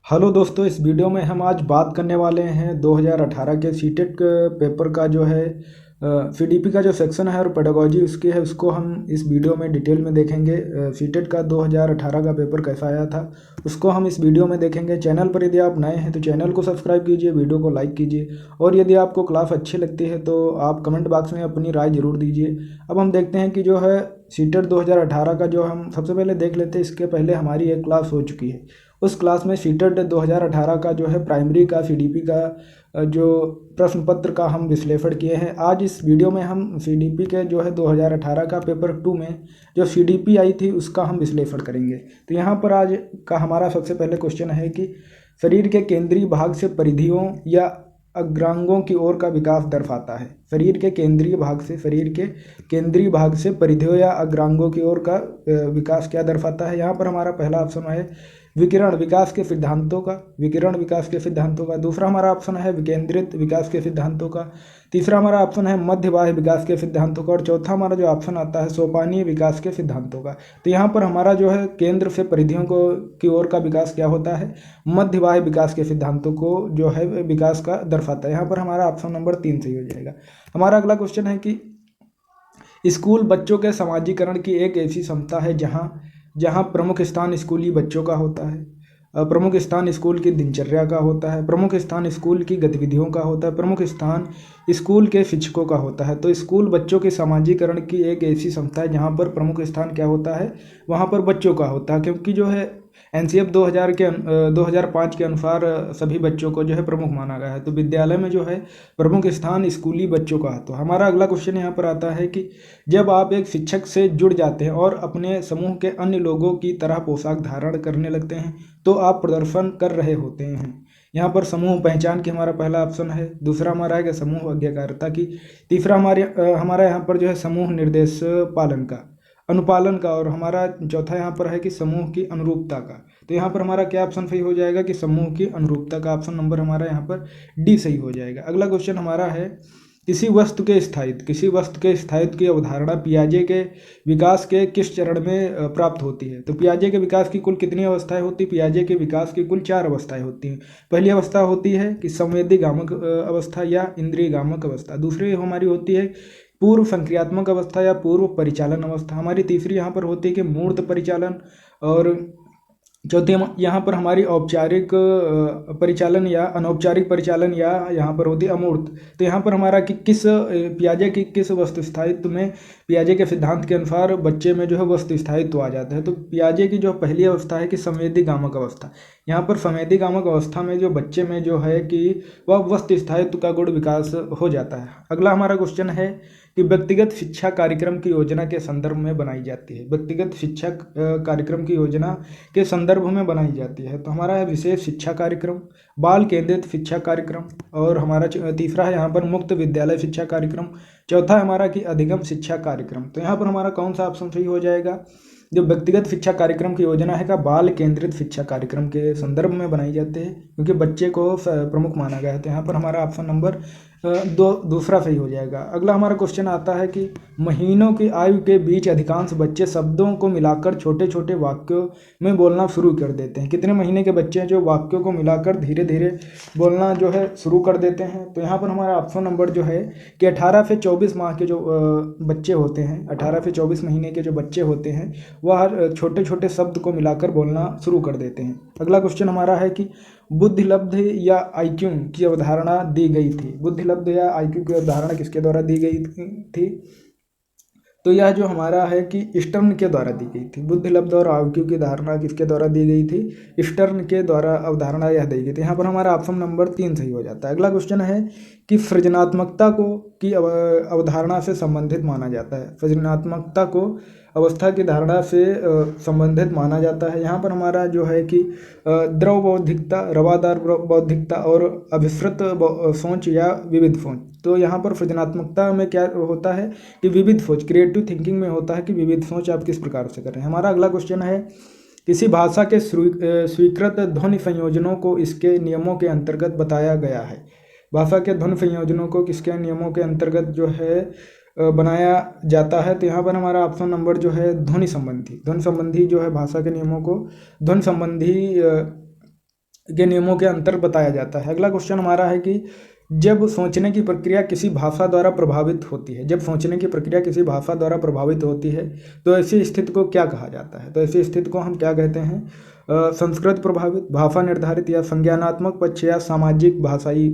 Hello दोस्तों, इस video में हम आज बात करने वाले हैं 2018 के सीटेट पेपर का जो है सीडीपी का जो सेक्शन है और पेडागोजी उसकी है, उसको हम इस वीडियो में डिटेल में देखेंगे। सीटेट का 2018 का पेपर कैसा आया था उसको हम इस वीडियो में देखेंगे। चैनल पर यदि आप नए हैं तो चैनल को सब्सक्राइब कीजिए, वीडियो को लाइक कीजिए और यदि आपको क्लास अच्छी लगती है तो आप कमेंट बॉक्स में अपनी राय ज़रूर दीजिए। अब हम देखते हैं कि जो है सीटेट 2018 का जो हम सबसे पहले देख लेते हैं। इसके पहले हमारी एक क्लास हो चुकी है, उस क्लास में सीटेट 2018 का जो है प्राइमरी का सीडीपी का जो प्रश्न पत्र का हम विश्लेषण किए हैं। आज इस वीडियो में हम सीडीपी के जो है 2018 का पेपर 2 में जो सीडीपी आई थी उसका हम विश्लेषण करेंगे। तो यहाँ पर आज का हमारा सबसे पहले क्वेश्चन है कि शरीर के केंद्रीय भाग से परिधियों या अग्रांगों की ओर का विकास दर्शाता है। शरीर के केंद्रीय भाग से परिधियों या अग्रांगों की ओर का विकास क्या दर्शाता है। यहाँ पर हमारा पहला ऑप्शन है विकिरण विकास के सिद्धांतों का। दूसरा हमारा ऑप्शन है विकेंद्रित विकास के सिद्धांतों का। तीसरा हमारा ऑप्शन है मध्य बाह्य विकास के सिद्धांतों का। और चौथा हमारा जो ऑप्शन आता है सोपानीय विकास के सिद्धांतों का। तो यहाँ पर हमारा जो है केंद्र से परिधियों को की ओर का विकास क्या होता है, मध्य बाह्य विकास के सिद्धांतों को जो है विकास का दर्शाता है। यहाँ पर हमारा ऑप्शन नंबर 3 सही हो जाएगा। हमारा अगला क्वेश्चन है कि स्कूल बच्चों के समाजीकरण की एक ऐसी क्षमता है जहाँ जहाँ प्रमुख स्थान स्कूली बच्चों का होता है, प्रमुख स्थान स्कूल की दिनचर्या का होता है, प्रमुख स्थान स्कूल की गतिविधियों का होता है, प्रमुख स्थान स्कूल के शिक्षकों का होता है। तो स्कूल बच्चों के समाजीकरण की एक ऐसी क्षमता है जहाँ पर प्रमुख स्थान क्या होता है, वहाँ पर बच्चों का होता है। क्योंकि जो है एनसीएफ 2005 के अनुसार सभी बच्चों को जो है प्रमुख माना गया है। तो विद्यालय में जो है प्रमुख स्थान स्कूली बच्चों का। तो हमारा अगला क्वेश्चन यहाँ पर आता है कि जब आप एक शिक्षक से जुड़ जाते हैं और अपने समूह के अन्य लोगों की तरह पोशाक धारण करने लगते हैं तो आप प्रदर्शन कर रहे होते हैं। यहाँ पर समूह पहचान की हमारा पहला ऑप्शन है। दूसरा हमारा है कि समूह आज्ञाकारिता की। तीसरा हमारा यहाँ पर जो है समूह निर्देश अनुपालन का। और हमारा चौथा यहाँ पर है कि समूह की अनुरूपता का। तो यहाँ पर हमारा क्या ऑप्शन सही हो जाएगा कि समूह की अनुरूपता का। ऑप्शन नंबर हमारा यहाँ पर डी सही हो जाएगा। अगला क्वेश्चन हमारा है किसी वस्तु के स्थायित्व की अवधारणा पियाजे के विकास के किस चरण में प्राप्त होती है। तो पियाजे के विकास की कुल कितनी अवस्थाएं होती है? पियाजे के विकास की कुल 4 अवस्थाएं होती हैं। पहली अवस्था होती है कि संवेदी गामक अवस्था या इंद्रिय गामक अवस्था। दूसरी हमारी होती है पूर्व संक्रियात्मक अवस्था या पूर्व परिचालन अवस्था। हमारी तीसरी यहाँ पर होती है कि मूर्त परिचालन। और चौथी यहाँ पर हमारी औपचारिक परिचालन या अनौपचारिक परिचालन या यहाँ पर होती है अमूर्त। तो यहाँ पर हमारा कि पियाजे की किस वस्तु स्थायित्व में पियाजे के सिद्धांत के अनुसार बच्चे में जो है वस्तु स्थायित्व आ जाता है। तो पियाजे की जो पहली अवस्था है कि संवेदी गामक अवस्था। यहाँ पर संवेदी गामक अवस्था में जो बच्चे में जो है कि वह वस्तु स्थायित्व का गुण विकास हो जाता है। अगला हमारा क्वेश्चन है कि व्यक्तिगत शिक्षा कार्यक्रम की योजना के संदर्भ में बनाई जाती है। व्यक्तिगत शिक्षा कार्यक्रम की योजना के संदर्भ में बनाई जाती है। तो हमारा है विशेष शिक्षा कार्यक्रम, बाल केंद्रित शिक्षा कार्यक्रम। और हमारा तीसरा है यहाँ पर मुक्त विद्यालय शिक्षा कार्यक्रम। चौथा है हमारा कि अधिगम शिक्षा कार्यक्रम। तो यहाँ पर हमारा कौन सा ऑप्शन सही हो जाएगा? जो व्यक्तिगत शिक्षा कार्यक्रम की योजना है का बाल केंद्रित शिक्षा कार्यक्रम के संदर्भ में बनाई जाती है क्योंकि बच्चे को प्रमुख माना गया है। तो यहाँ पर हमारा ऑप्शन नंबर दूसरा सही हो जाएगा। अगला हमारा क्वेश्चन आता है कि महीनों की आयु के बीच अधिकांश बच्चे शब्दों को मिलाकर छोटे छोटे वाक्यों में बोलना शुरू कर देते हैं। कितने महीने के बच्चे हैं जो वाक्यों को मिलाकर धीरे धीरे बोलना जो है शुरू कर देते हैं? तो यहाँ पर हमारा ऑप्शन नंबर जो है कि 18 से 24 माह के जो बच्चे होते हैं, 18 से 24 महीने के जो बच्चे होते हैं वह छोटे छोटे शब्द को मिलाकर बोलना शुरू कर देते हैं। अगला क्वेश्चन हमारा है कि बुद्धिलब्धि या आईक्यू की अवधारणा दी गई थी। बुद्धिलब्ध या आईक्यू की अवधारणा किसके द्वारा दी गई थी? तो यह जो हमारा है कि स्टर्न के द्वारा दी गई थी। बुद्धिलब्ध और आईक्यू की धारणा किसके द्वारा दी गई थी? स्टर्न के द्वारा अवधारणा यह दी गई थी। यहाँ पर हमारा ऑप्शन नंबर 3 सही हो जाता है। अगला क्वेश्चन है कि सृजनात्मकता को की अवधारणा से संबंधित माना जाता है। सृजनात्मकता को अवस्था की धारणा से संबंधित माना जाता है। यहाँ पर हमारा जो है कि द्रव बौद्धिकता, रवादार बौद्धिकता और अभिसृत सोच या विविध सोच। तो यहाँ पर सृजनात्मकता में क्या होता है कि विविध सोच, क्रिएटिव थिंकिंग में होता है कि विविध सोच आप किस प्रकार से कर रहे हैं। हमारा अगला क्वेश्चन है किसी भाषा के स्वीकृत ध्वनि संयोजनों को इसके नियमों के अंतर्गत बताया गया है। भाषा के ध्वनि संयोजनों को किसके नियमों के अंतर्गत जो है बनाया जाता है? तो यहाँ पर हमारा ऑप्शन नंबर जो है ध्वनि संबंधी जो है भाषा के नियमों को ध्वनि संबंधी के नियमों के अंतर बताया जाता है। अगला क्वेश्चन हमारा है कि जब सोचने की प्रक्रिया किसी भाषा द्वारा प्रभावित होती है, जब सोचने की प्रक्रिया किसी भाषा द्वारा प्रभावित होती है तो ऐसी स्थिति को क्या कहा जाता है? तो ऐसी स्थिति को हम क्या कहते हैं? संस्कृत प्रभावित, भाषा निर्धारित, या संज्ञानात्मक पक्ष, या सामाजिक भाषाई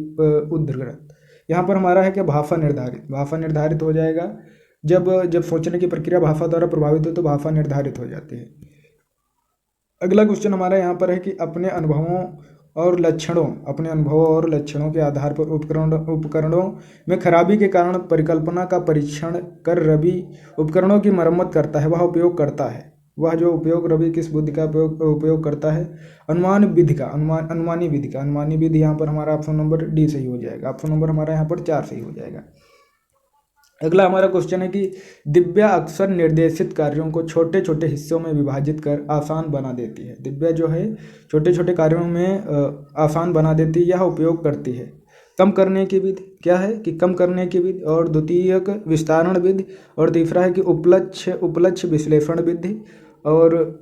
उद्धृत। यहाँ पर हमारा है कि भाषा निर्धारित, भाषा निर्धारित हो जाएगा। जब जब सोचने की प्रक्रिया भाषा द्वारा प्रभावित हो तो भाषा निर्धारित हो जाती है। अगला क्वेश्चन हमारा यहाँ पर है कि अपने अनुभवों और लक्षणों के आधार पर उपकरणों में खराबी के कारण परिकल्पना का परीक्षण कर रवि उपकरणों की मरम्मत करता है, वह उपयोग करता है। वह जो उपयोग रवि किस बुद्धि का उपयोग करता है? अनुमानी विधि का। अनुमानी विधि यहाँ पर हमारा ऑप्शन नंबर डी सही हो जाएगा। ऑप्शन नंबर हमारा यहाँ पर 4 सही हो जाएगा। अगला हमारा क्वेश्चन है कि दिव्या अक्सर निर्देशित कार्यों को छोटे छोटे हिस्सों में विभाजित कर आसान बना देती है। दिव्या जो है छोटे छोटे कार्यों में आसान बना देती है, यह उपयोग करती है। कम करने की विधि क्या है? कि कम करने की विधि, और द्वितीयक विस्तारण विधि, और तीसरा है कि उपलक्ष्य विश्लेषण विधि, और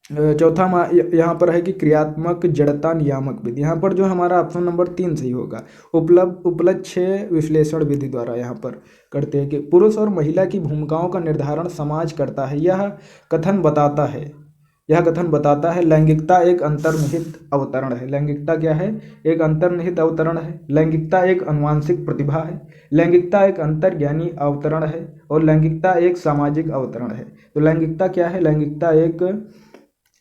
चौथा यहाँ पर है कि क्रियात्मक जड़ता नियामक विधि। यहाँ पर जो हमारा ऑप्शन नंबर 3 सही होगा। उपलक्ष्य विश्लेषण विधि द्वारा यहाँ पर करते हैं कि पुरुष और महिला की भूमिकाओं का निर्धारण समाज करता है। यह कथन बताता है लैंगिकता एक अंतर्निहित अवतरण है। लैंगिकता क्या है? एक अंतर्निहित अवतरण है। लैंगिकता एक अनुवांशिक प्रतिभा है। लैंगिकता एक अंतर्ज्ञानी अवतरण है, और लैंगिकता एक सामाजिक अवतरण है। तो लैंगिकता क्या है? लैंगिकता एक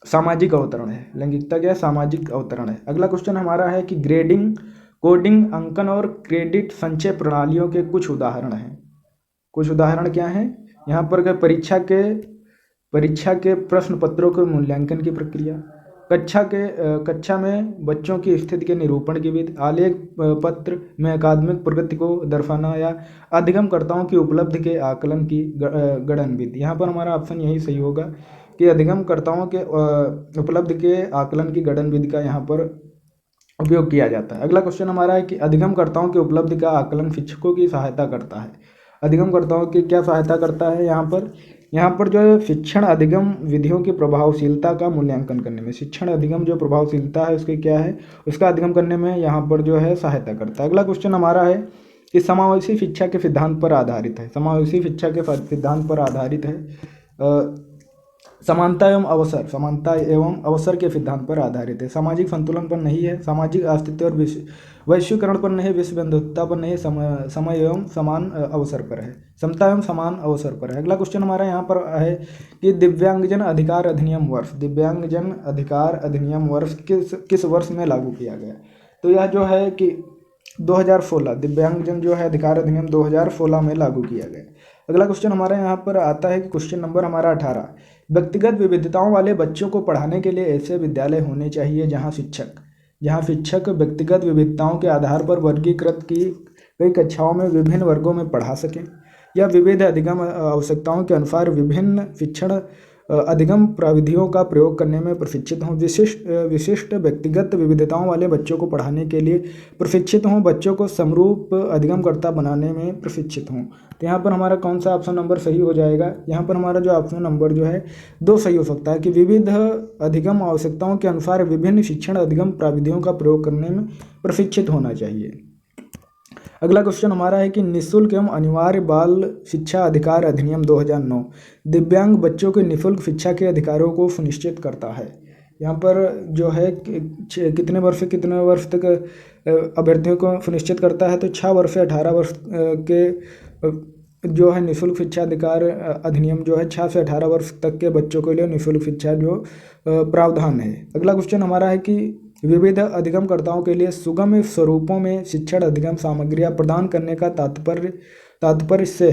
सामाजिक अवतरण है। लैंगिकता क्या है? सामाजिक अवतरण है। अगला क्वेश्चन हमारा है कि ग्रेडिंग, कोडिंग, अंकन और क्रेडिट संचय प्रणालियों के कुछ उदाहरण हैं। कुछ उदाहरण क्या हैं? यहाँ पर परीक्षा के प्रश्न पत्रों के मूल्यांकन की प्रक्रिया, कक्षा में बच्चों की स्थिति के निरूपण की विधि, आलेख पत्र में अकादमिक प्रगति को दर्शाना, या अधिगमकर्ताओं की उपलब्धि के आकलन की गणन विधि। यहाँ पर हमारा ऑप्शन यही सही होगा कि अधिगमकर्ताओं के उपलब्धि के आकलन की गणन विधि का यहाँ पर उपयोग किया जाता है। अगला क्वेश्चन हमारा है कि अधिगमकर्ताओं की उपलब्धि का आकलन शिक्षकों की सहायता करता है। अधिगमकर्ताओं की क्या सहायता करता है? यहाँ पर जो है शिक्षण अधिगम विधियों की प्रभावशीलता का मूल्यांकन करने में, शिक्षण अधिगम जो प्रभावशीलता है उसके क्या है, उसका अधिगम करने में यहाँ पर जो है सहायता करता है। अगला क्वेश्चन हमारा है कि समावेशी शिक्षा के सिद्धांत पर आधारित है। समावेशी शिक्षा के सिद्धांत पर आधारित है। समानता एवं अवसर के सिद्धांत पर आधारित है। सामाजिक संतुलन पर नहीं है। सामाजिक अस्तित्व और वैश्वीकरण पर नहीं, विश्व बंधुता पर नहीं, समय एवं समान अवसर पर है। समता एवं समान अवसर पर है। अगला क्वेश्चन हमारा यहाँ पर है कि दिव्यांगजन अधिकार अधिनियम वर्ष किस वर्ष में लागू किया गया? तो यह जो है कि 2016, दिव्यांगजन जो है अधिकार अधिनियम 2016 में लागू किया गया। अगला क्वेश्चन हमारा यहाँ पर आता है कि क्वेश्चन नंबर हमारा 18, व्यक्तिगत विविधताओं वाले बच्चों को पढ़ाने के लिए ऐसे विद्यालय होने चाहिए जहाँ शिक्षक व्यक्तिगत विविधताओं के आधार पर वर्गीकृत की गई कक्षाओं में विभिन्न वर्गों में पढ़ा सकें, या विविध अधिगम आवश्यकताओं के अनुसार विभिन्न शिक्षण अधिगम प्रविधियों का प्रयोग करने में प्रशिक्षित हों। विशिष्ट व्यक्तिगत विविधताओं वाले बच्चों को पढ़ाने के लिए प्रशिक्षित हों। बच्चों को समरूप अधिगमकर्ता बनाने में प्रशिक्षित हों। तो यहाँ पर हमारा कौन सा ऑप्शन नंबर सही हो जाएगा? यहाँ पर हमारा जो ऑप्शन नंबर जो है 2 सही हो सकता है कि विविध अधिगम आवश्यकताओं के अनुसार विभिन्न शिक्षण अधिगम प्रविधियों का प्रयोग करने में प्रशिक्षित होना चाहिए। अगला क्वेश्चन हमारा है कि निःशुल्क एवं अनिवार्य बाल शिक्षा अधिकार अधिनियम 2009 दिव्यांग बच्चों के निःशुल्क शिक्षा के अधिकारों को सुनिश्चित करता है। यहाँ पर जो है कितने वर्ष से कितने वर्ष तक अभ्यर्थियों को सुनिश्चित करता है? तो 6 वर्ष से 18 वर्ष के जो है निःशुल्क शिक्षा अधिकार अधिनियम जो है 6 से 18 वर्ष तक के बच्चों के लिए निःशुल्क शिक्षा जो प्रावधान है। अगला क्वेश्चन हमारा है कि विविध अधिगमकर्ताओं के लिए सुगम स्वरूपों में शिक्षण अधिगम सामग्रियां प्रदान करने का तात्पर्य से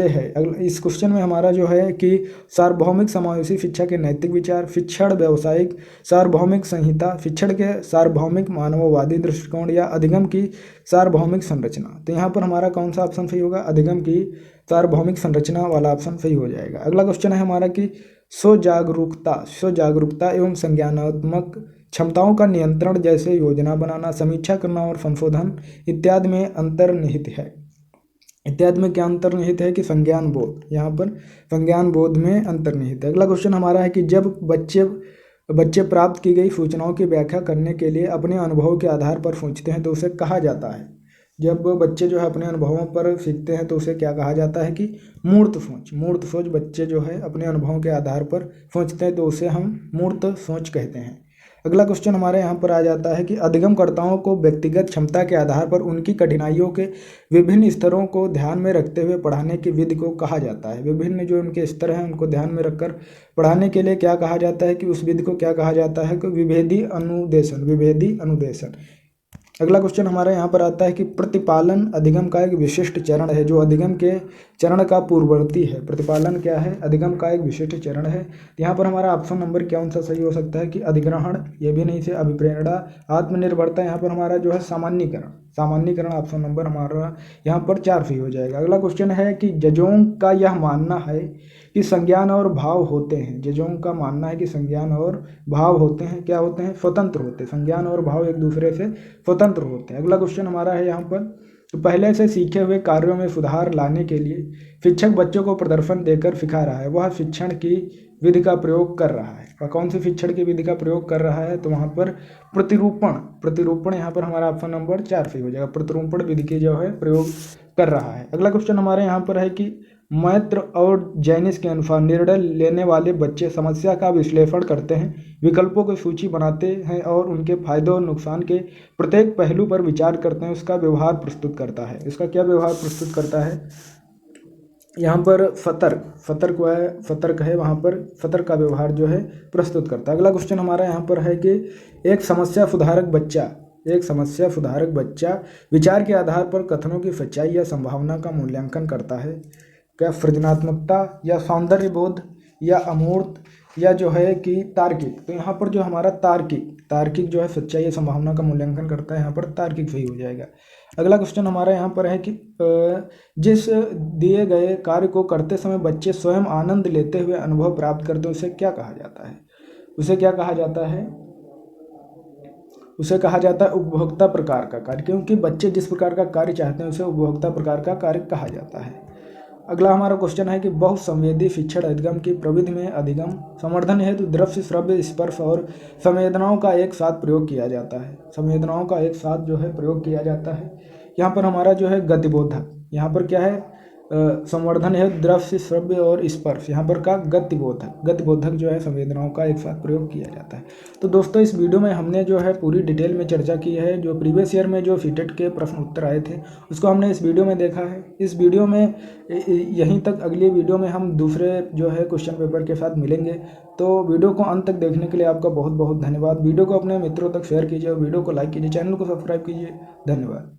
है। इस क्वेश्चन में हमारा जो है कि सार्वभौमिक समावेशी शिक्षा के नैतिक विचार, शिक्षण व्यावसायिक सार्वभौमिक संहिता, शिक्षण के सार्वभौमिक मानववादी दृष्टिकोण, या अधिगम की सार्वभौमिक संरचना। तो यहाँ पर हमारा कौन सा ऑप्शन सही होगा? अधिगम की सार्वभौमिक संरचना वाला ऑप्शन सही हो जाएगा। अगला क्वेश्चन है हमारा कि स्वजागरूकता एवं संज्ञानात्मक क्षमताओं का नियंत्रण जैसे योजना बनाना, समीक्षा करना और संशोधन इत्यादि में अंतर्निहित है। इत्यादि में क्या अंतर्निहित है? कि संज्ञान बोध, यहाँ पर संज्ञान बोध में अंतर्निहित है। अगला क्वेश्चन हमारा है कि जब बच्चे बच्चे प्राप्त की गई सूचनाओं की व्याख्या करने के लिए अपने अनुभव के आधार पर सोचते हैं तो उसे कहा जाता है। जब बच्चे जो है अपने अनुभवों पर सीखते हैं तो उसे क्या कहा जाता है कि मूर्त सोच बच्चे जो है अपने अनुभवों के आधार पर सोचते हैं तो उसे हम मूर्त सोच कहते हैं। अगला क्वेश्चन हमारे यहाँ पर आ जाता है कि अधिगमकर्ताओं को व्यक्तिगत क्षमता के आधार पर उनकी कठिनाइयों के विभिन्न स्तरों को ध्यान में रखते हुए पढ़ाने की विधि को कहा जाता है। विभिन्न जो उनके स्तर हैं उनको ध्यान में रखकर पढ़ाने के लिए क्या कहा जाता है कि उस विधि को क्या कहा जाता है कि विभेदी अनुदेशन। अगला क्वेश्चन हमारे यहाँ पर आता है कि प्रतिपालन अधिगम का एक विशिष्ट चरण है जो अधिगम के चरण का पूर्ववर्ती है। प्रतिपालन क्या है? अधिगम का एक विशिष्ट चरण है। यहाँ पर हमारा ऑप्शन नंबर कौन सा सही हो सकता है कि अधिग्रहण, ये भी नहीं से अभिप्रेरणा, आत्मनिर्भरता, यहाँ पर हमारा जो है सामान्यीकरण ऑप्शन नंबर हमारा यहाँ पर 4 सही हो जाएगा। अगला क्वेश्चन है कि जजों का यह मानना है कि संज्ञान और भाव होते हैं। जजों का मानना है कि संज्ञान और भाव होते हैं, क्या होते हैं? स्वतंत्र होते हैं। संज्ञान और भाव एक दूसरे से स्वतंत्र होते हैं। अगला क्वेश्चन हमारा है यहाँ पर, तो पहले से सीखे हुए कार्यों में सुधार लाने के लिए शिक्षक बच्चों को प्रदर्शन देकर सिखा रहा है, वह शिक्षण की विधि का प्रयोग कर रहा है। वह कौन सी शिक्षण की विधि का प्रयोग कर रहा है? तो वहाँ पर प्रतिरूपण यहाँ पर हमारा ऑप्शन नंबर 4 सही हो जाएगा। प्रतिरूपण विधि के जो है प्रयोग कर रहा है। अगला क्वेश्चन हमारे यहाँ पर है कि मैत्र और जैनिस के अनुसार निर्णय लेने वाले बच्चे समस्या का विश्लेषण करते हैं, विकल्पों की सूची बनाते हैं और उनके फायदों और नुकसान के प्रत्येक पहलू पर विचार करते हैं, उसका व्यवहार प्रस्तुत करता है। इसका क्या व्यवहार प्रस्तुत करता है? यहाँ पर सतर्क है, वहाँ पर सतर्क का व्यवहार जो है प्रस्तुत करता है। अगला क्वेश्चन हमारा यहाँ पर है कि एक समस्या सुधारक बच्चा विचार के आधार पर कथनों की सच्चाई या संभावना का मूल्यांकन करता है। क्या सृजनात्मकता या सौंदर्य बोध या अमूर्त या जो है कि तार्किक? तो यहाँ पर जो हमारा तार्किक जो है सच्चाई या संभावना का मूल्यांकन करता है, यहाँ पर तार्किक सही हो जाएगा। अगला क्वेश्चन हमारा यहाँ पर है कि जिस दिए गए कार्य को करते समय बच्चे स्वयं आनंद लेते हुए अनुभव प्राप्त करते हैं उसे क्या कहा जाता है? उसे कहा जाता है उपभोक्ता प्रकार का कार्य, क्योंकि बच्चे जिस प्रकार का कार्य चाहते हैं उसे उपभोक्ता प्रकार का कार्य कहा जाता है। अगला हमारा क्वेश्चन है कि बहुसंवेदी शिक्षण अधिगम की प्रविधि में अधिगम संवर्धन हेतु दृश्य, श्रव्य, स्पर्श और संवेदनाओं का एक साथ प्रयोग किया जाता है। यहाँ पर हमारा जो है गतिबोधक, यहाँ पर क्या है? संवर्धन है दृश्य, श्रव्य और स्पर्श, यहाँ पर का गतिबोधक जो है संवेदनाओं का एक साथ प्रयोग किया जाता है। तो दोस्तों इस वीडियो में हमने जो है पूरी डिटेल में चर्चा की है। जो प्रीवियस ईयर में जो सीटेट के प्रश्न उत्तर आए थे उसको हमने इस वीडियो में देखा है। इस वीडियो में यहीं तक, अगली वीडियो में हम दूसरे जो है क्वेश्चन पेपर के साथ मिलेंगे। तो वीडियो को अंत तक देखने के लिए आपका बहुत बहुत धन्यवाद। वीडियो को अपने मित्रों तक शेयर कीजिए और वीडियो को लाइक कीजिए, चैनल को सब्सक्राइब कीजिए। धन्यवाद।